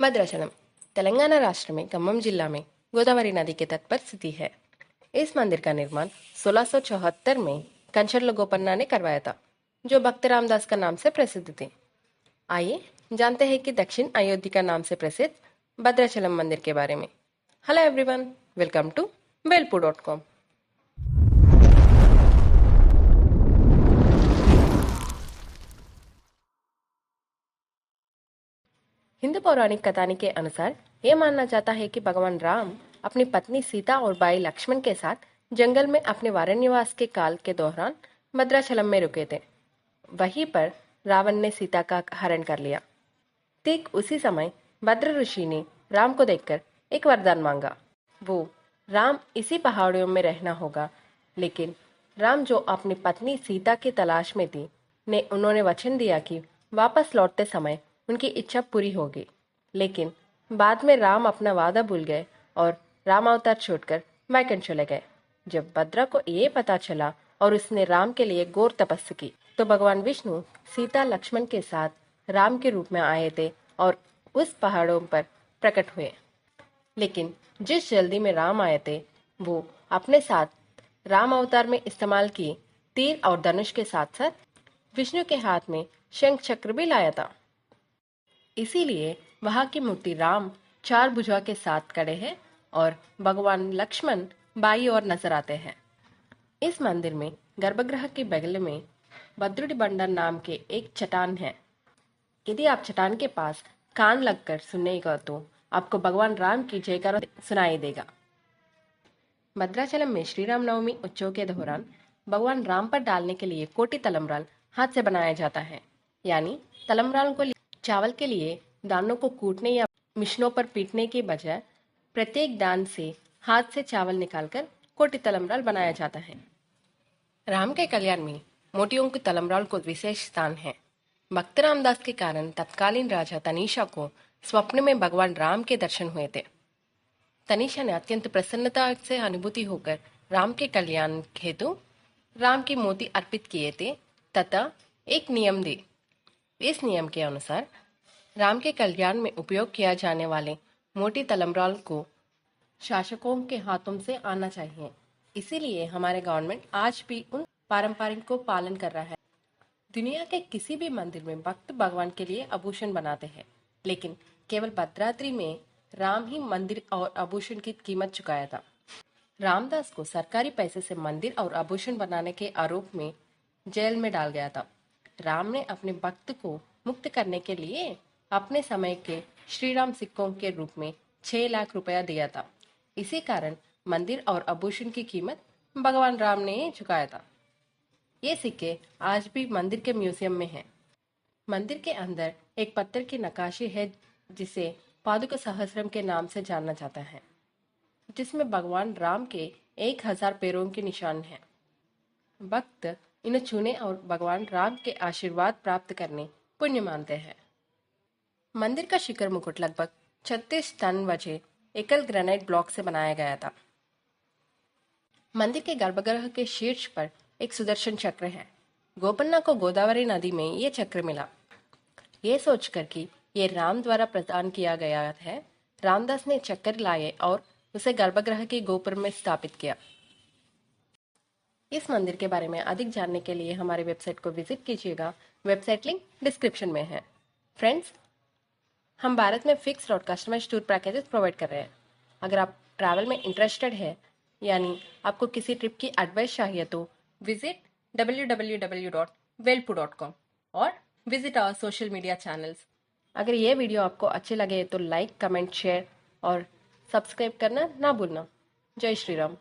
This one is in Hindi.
भद्राचलम तेलंगाना राष्ट्र में खम्मम जिला में गोदावरी नदी के तट पर स्थिति है। इस मंदिर का निर्माण 1674 में कंचरल गोपन्ना ने करवाया था, जो भक्त रामदास का नाम से प्रसिद्ध थे। आइए जानते हैं कि दक्षिण अयोध्या नाम से प्रसिद्ध भद्राचलम मंदिर के बारे में। Hello everyone, welcome to velpu.com। Hindu पौराणिक कथानी के अनुसार यह माना जाता है कि भगवान राम अपनी पत्नी सीता और भाई लक्ष्मण के साथ जंगल में अपने वारण्यवास के काल के दौरान भद्राचलम में रुके थे। वहीं पर रावण ने सीता का हरण कर लिया। ठीक उसी समय भद्र ऋषि ने राम को देखकर एक वरदान मांगा। वो राम इसी पहाड़ियों में रहना होगा, लेकिन राम जो अपनी पत्नी सीता की तलाश में थी उन्होंने वचन दिया कि वापस लौटते समय उनकी इच्छा पूरी होगी। लेकिन बाद में राम अपना वादा भूल गए और राम अवतार छोड़कर वैकुंठ चले गए। जब भद्रा को ये पता चला और उसने राम के लिए घोर तपस्या की, तो भगवान विष्णु सीता लक्ष्मण के साथ राम के रूप में आए थे और उस पहाड़ों पर प्रकट हुए। लेकिन जिस जल्दी में राम आए थे, वो अपने साथ राम अवतार में इस्तेमाल किए तीर और धनुष के साथ साथ विष्णु के हाथ में शंख चक्र भी लाया था। इसीलिए वहां की मूर्ति राम चार भुजा के साथ खड़े हैं और भगवान लक्ष्मण बाई ओर नजर आते हैं। इस मंदिर में गर्भगृह के बगल में भद्रुडी बंडर नाम के एक चट्टान है। यदि आप चट्टान के पास कान लगकर सुनेगा तो आपको भगवान राम की जयकारा सुनाई देगा। भद्राचलम में श्री राम नवमी उत्सव के दौरान भगवान राम पर डालने के लिए कोटी तलमराल हाथ से बनाया जाता है। यानी तलमराल को चावल के लिए दानों को कूटने या मिशनों पर पीटने के बजाय प्रत्येक दान से हाथ से चावल निकालकर कोटी तलमराल बनाया जाता है। राम के कल्याण में मोतियों की तलमराल को विशेष स्थान है। भक्त रामदास के कारण तत्कालीन राजा तनीषा को स्वप्न में भगवान राम के दर्शन हुए थे। तनीषा ने अत्यंत प्रसन्नता से अनुभूति होकर राम के कल्याण हेतु राम की मोती अर्पित किए थे तथा एक नियम दी। इस नियम के अनुसार राम के कल्याण में उपयोग किया जाने वाले मोटी तलमराल को शासकों के हाथों से आना चाहिए। इसीलिए हमारे गवर्नमेंट आज भी उन पारंपरिक को पालन कर रहा है। दुनिया के किसी भी मंदिर में भक्त भगवान के लिए आभूषण बनाते हैं, लेकिन केवल भद्राद्री में राम ही मंदिर और आभूषण की कीमत चुकाया था। रामदास को सरकारी पैसे से मंदिर और आभूषण बनाने के आरोप में जेल में डाल गया था। राम ने अपने भक्त को मुक्त करने के लिए अपने समय के श्रीराम सिक्कों के रूप में 6 लाख रुपया दिया था। इसी कारण मंदिर और आभूषण की कीमत भगवान राम ने चुकाया था। ये सिक्के आज भी मंदिर के म्यूजियम में हैं। मंदिर के अंदर एक पत्थर की नक्काशी है जिसे पादुका सहस्रम के नाम से जाना जाता है, जिसमें भगवान राम के 1000 पैरों के निशान हैं। भक्त इन्हें छूने और भगवान राम के आशीर्वाद प्राप्त करने पुण्य मानते हैं। मंदिर का शिखर मुकुट लगभग 36 टन वजन एकल ग्रेनाइट ब्लॉक से बनाया गया था। मंदिर के गर्भगृह के शीर्ष पर एक सुदर्शन चक्र है। गोपन्ना को गोदावरी नदी में ये चक्र मिला। ये सोचकर कि ये राम द्वारा प्रदान किया गया है, रामदास ने चक्र लाए और उसे गर्भगृह के गोपुर में स्थापित किया। इस मंदिर के बारे में अधिक जानने के लिए हमारे वेबसाइट को विजिट कीजिएगा। वेबसाइट लिंक डिस्क्रिप्शन में है। फ्रेंड्स, हम भारत में फिक्स्ड और कस्टमाइज्ड टूर पैकेजेस प्रोवाइड कर रहे हैं। अगर आप ट्रैवल में इंटरेस्टेड है, यानी आपको किसी ट्रिप की एडवाइस चाहिए, तो विजिट www.velpu.com और visit our social media channels. अगर ये वीडियो आपको अच्छे लगे तो लाइक, कमेंट, शेयर और सब्सक्राइब करना ना भूलना। जय श्री राम।